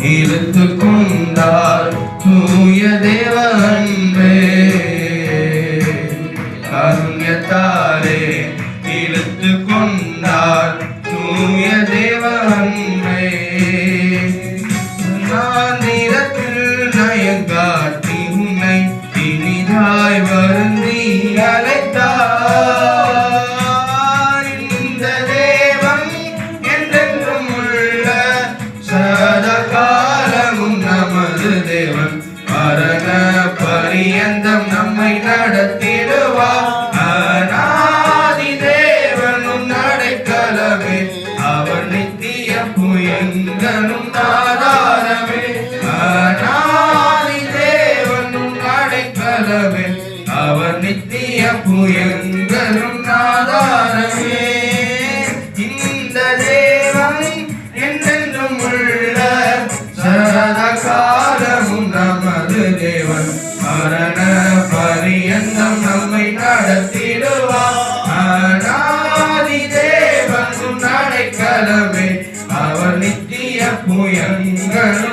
இழுத்து கொண்டார் தூய தேவ அன்பே கருண்யத்தாலே இழுத்து கொண்டார் தூய தேவ அன்பே நாந்திரத்தில் நயங்காட்டி உன்னை இனிதாய் வருந்தி அழைத்தார் இந்த தேவன் என்றென்றும் உள்ள சதகாலமும் நமது தேவன் மரண பரியந்தம் நம்மை நடத்திடுவார் அநாதி தேவனும் நடைக்கலமே அவர் நித்திய புயங்களும் ஆதாரமே அநாதி தேவனும் நடைக்கலமே அவர் நித்திய புயங்களும் ஆதாரமே இந்த தேவன் என்றென்றும் உள்ள சதகாலமும் நமது தேவன் மரண பரியந்தம் நம்மை நடத்திடுவார் அநாதி தேவனும் நடைக்கலமே அவர் நித்திய புயங்களும்